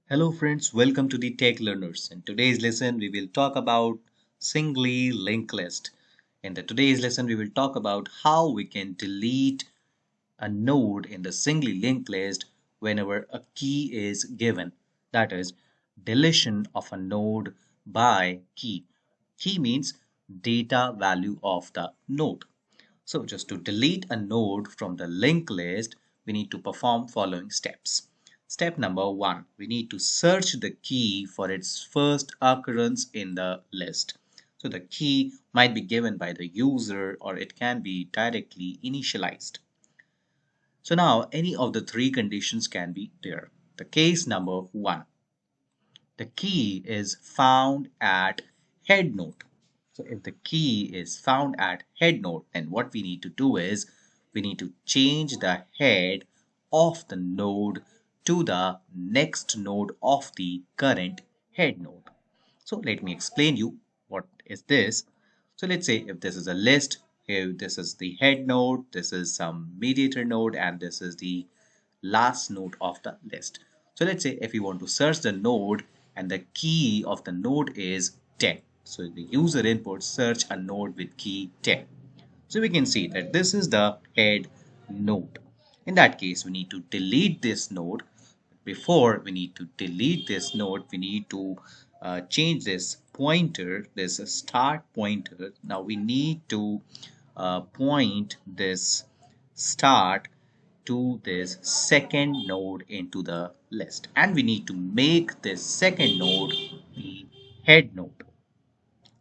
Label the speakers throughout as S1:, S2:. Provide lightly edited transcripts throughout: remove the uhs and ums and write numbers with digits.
S1: Hello friends, welcome to the Techlearners. In today's lesson, we will talk about singly linked list. In the today's lesson, we will talk about how we can delete a node in the singly linked list whenever a key is given. That is, deletion of a node by key. Key means data value of the node. So just to delete a node from the linked list, we need to perform following steps. Step number 1, we need to search the key for its first occurrence in the list. So the key might be given by the user or it can be directly initialized. So now any of the three conditions can be there. The case number 1, the key is found at head node. So if the key is found at head node, then what we need to do is we need to change the head of the node to the next node of the current head node. So let me explain you what is this. So let's say if this is a list, here this is the head node, this is some mediator node, and this is the last node of the list. So let's say if you want to search the node and the key of the node is 10. So the user inputs search a node with key 10. So we can see that this is the head node. In that case, we need to delete this node. Before we need to delete this node, we need to change this pointer, this start pointer. Now we need to point this start to this second node into the list, and we need to make this second node the head node.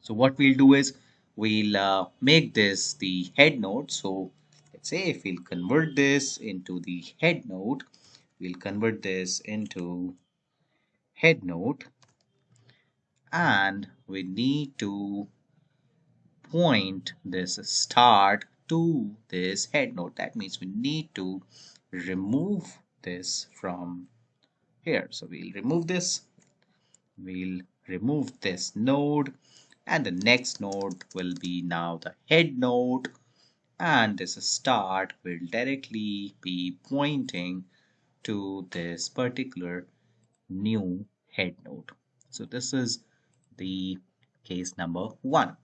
S1: So what we'll do is we'll make this the head node. So let's say if we'll convert this into the head node, we'll convert this into head node, and we need to point this start to this head node. That means we need to remove this from here. So we'll remove this, we'll remove this node, and the next node will be now the head node, and this start will directly be pointing to this particular new head node. So this is the case number 1,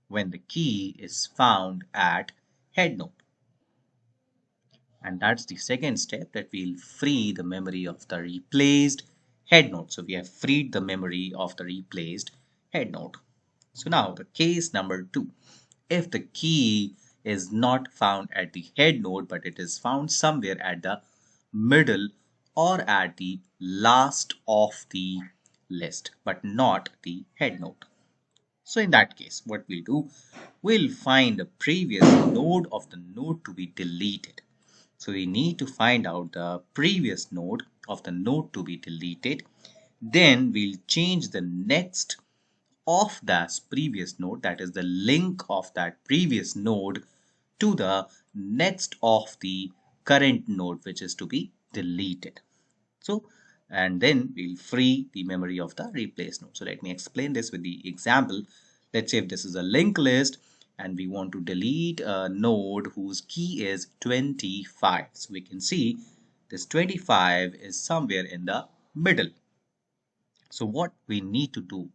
S1: when the key is found at head node. And that's the second step, that we'll free the memory of the replaced head node. So we have freed the memory of the replaced head node. So now the case number 2, if the key is not found at the head node but it is found somewhere at the middle or at the last of the list but not the head node. So in that case, what we'll do, we'll find the previous node of the node to be deleted. So we need to find out the previous node of the node to be deleted. Then we'll change the next of that previous node, that is the link of that previous node, to the next of the current node which is to be deleted. So, and then we'll free the memory of the replace node. So let me explain this with the example. Let's say if this is a linked list and we want to delete a node whose key is 25. So we can see this 25 is somewhere in the middle. So what we need to do,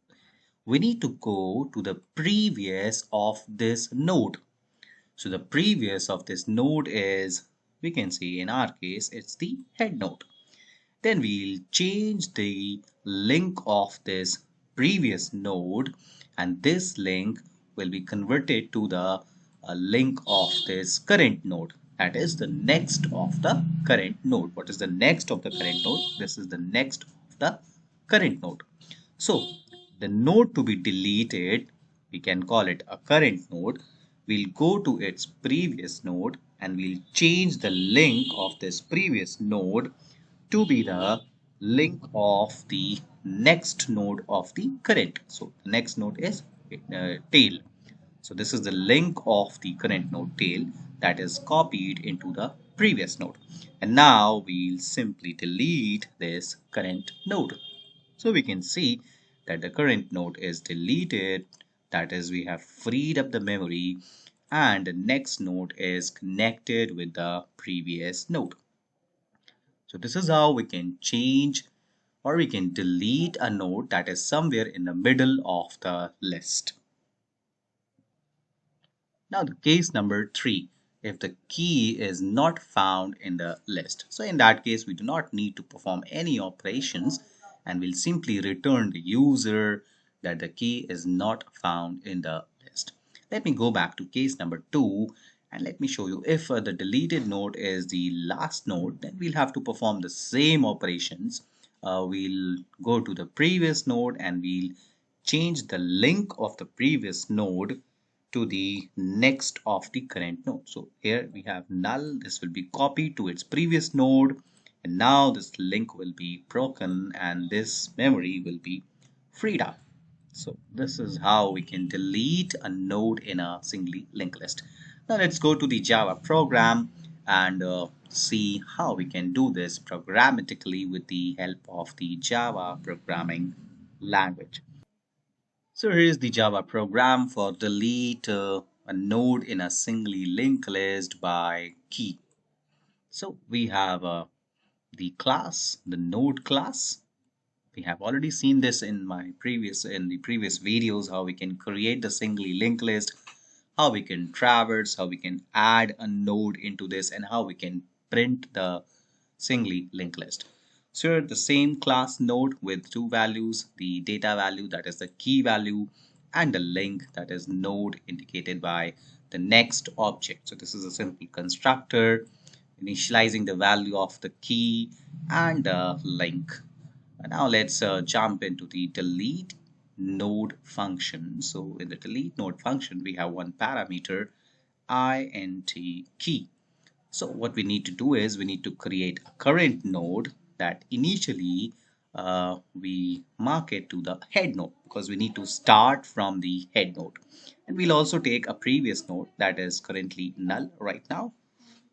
S1: we need to go to the previous of this node. So the previous of this node is, we can see in our case, it's the head node. Then we'll change the link of this previous node, and this link will be converted to the link of this current node. That is the next of the current node. What is the next of the current node? This is the next of the current node. So the node to be deleted, we can call it a current node. We'll go to its previous node and we'll change the link of this previous node to be the link of the next node of the current. So the next node is tail. So this is the link of the current node tail that is copied into the previous node. And now we'll simply delete this current node. So we can see that the current node is deleted. That is, we have freed up the memory, and the next node is connected with the previous node. So this is how we can change or we can delete a node that is somewhere in the middle of the list. Now the case number 3, if the key is not found in the list. So in that case, we do not need to perform any operations and we'll simply return the user that the key is not found in the list. Let me go back to case number 2 and let me show you if the deleted node is the last node, then we'll have to perform the same operations. We'll go to the previous node and we'll change the link of the previous node to the next of the current node. So here we have null. This will be copied to its previous node. And now this link will be broken and this memory will be freed up. So this is how we can delete a node in a singly linked list. Now let's go to the Java program and see how we can do this programmatically with the help of the Java programming language. So here's the Java program for delete a node in a singly linked list by key. So we have the class, the node class. We have already seen this in the previous videos, how we can create the singly linked list, how we can traverse, how we can add a node into this, and how we can print the singly linked list. So here the same class node with two values, the data value that is the key value and the link that is node indicated by the next object. So this is a simple constructor initializing the value of the key and the link. And now let's jump into the delete node function. So in the delete node function, we have one parameter int key. So what we need to do is we need to create a current node that initially we mark it to the head node because we need to start from the head node. And we'll also take a previous node that is currently null right now.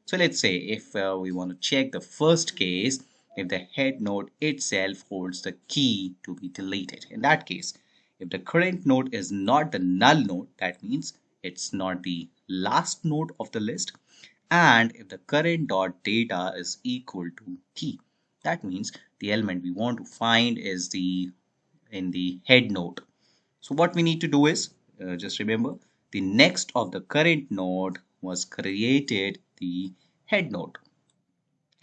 S1: So let's say if we want to check the first case, if the head node itself holds the key to be deleted. In that case, if the current node is not the null node, that means it's not the last node of the list. And if the current dot data is equal to key, that means the element we want to find is in the head node. So what we need to do is just remember the next of the current node was created the head node,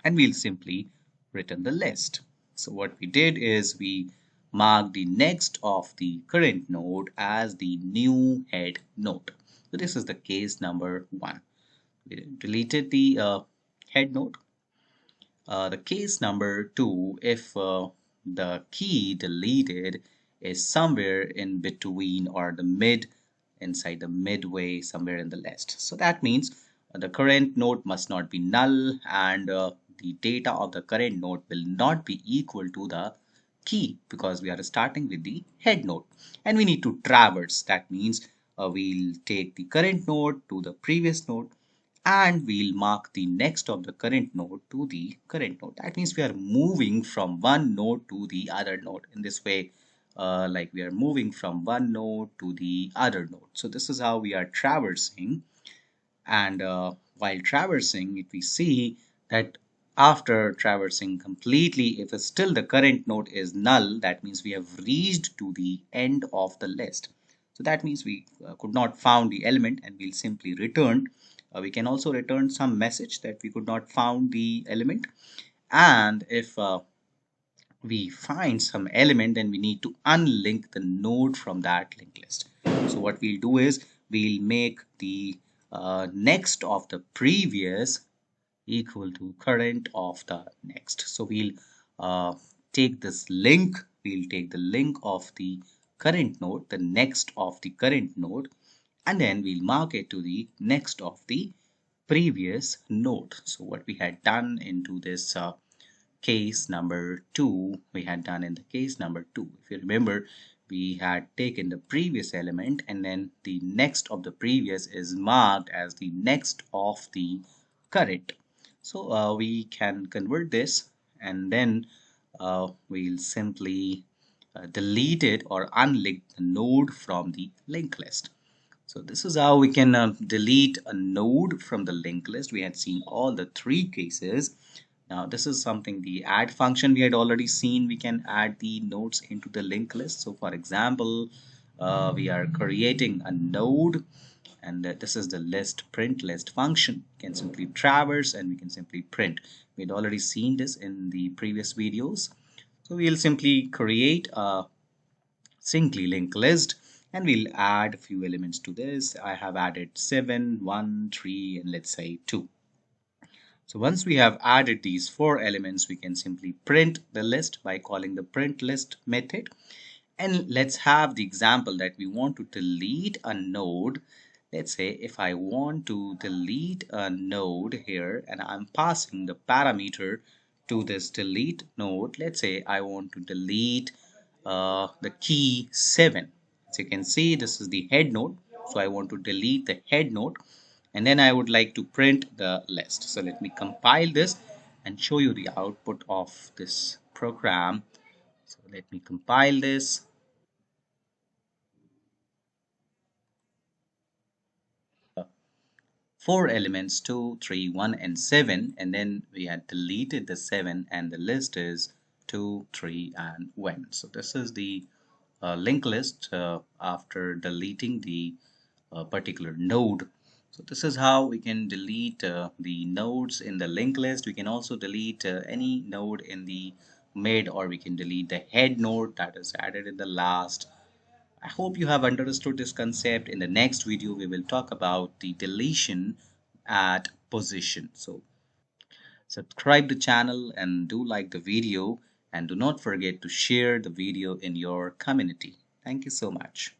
S1: and we'll simply return the list. So what we did is we marked the next of the current node as the new head node. So this is the case number 1. We deleted the head node. The case number 2, if the key deleted is somewhere in between or the inside the midway somewhere in the list. So that means the current node must not be null and the data of the current node will not be equal to the key because we are starting with the head node and we need to traverse. That means we'll take the current node to the previous node and we'll mark the next of the current node to the current node. That means we are moving from one node to the other node. In this way, like we are moving from one node to the other node. So this is how we are traversing. And while traversing, if we see that after traversing completely, if still the current node is null, that means we have reached to the end of the list. So that means we could not found the element and we'll simply return. We can also return some message that we could not found the element. And if we find some element, then we need to unlink the node from that linked list. So what we'll do is we'll make the next of the previous equal to current of the next. So we'll take this link, we'll take the link of the current node, the next of the current node, and then we'll mark it to the next of the previous node. So what we had done into this case number 2, we had done in the case number 2. If you remember, we had taken the previous element and then the next of the previous is marked as the next of the current. So we can convert this and then we'll simply delete it or unlink the node from the linked list. So this is how we can delete a node from the linked list. We had seen all the 3 cases. Now this is something, the add function we had already seen. We can add the nodes into the linked list. So for example, we are creating a node, and this is the list print list function. We can simply traverse and we can simply print. We had already seen this in the previous videos. So we'll simply create a singly linked list, and we'll add a few elements to this. I have added 7, 1, 3, and let's say 2. So once we have added these 4 elements, we can simply print the list by calling the print list method. And let's have the example that we want to delete a node. Let's say if I want to delete a node here and I'm passing the parameter to this delete node, let's say I want to delete the key 7. As you can see, this is the head node. So I want to delete the head node, and then I would like to print the list. So let me compile this and show you the output of this program. So let me compile this. 4 elements, 2, 3, 1, and 7, and then we had deleted the 7, and the list is 2, 3, and 1. So this is the linked list after deleting the particular node. So this is how we can delete the nodes in the linked list. We can also delete any node in the mid, or we can delete the head node that is added in the last. I hope you have understood this concept. In the next video, we will talk about the deletion at position. So subscribe the channel and do like the video, and do not forget to share the video in your community. Thank you so much.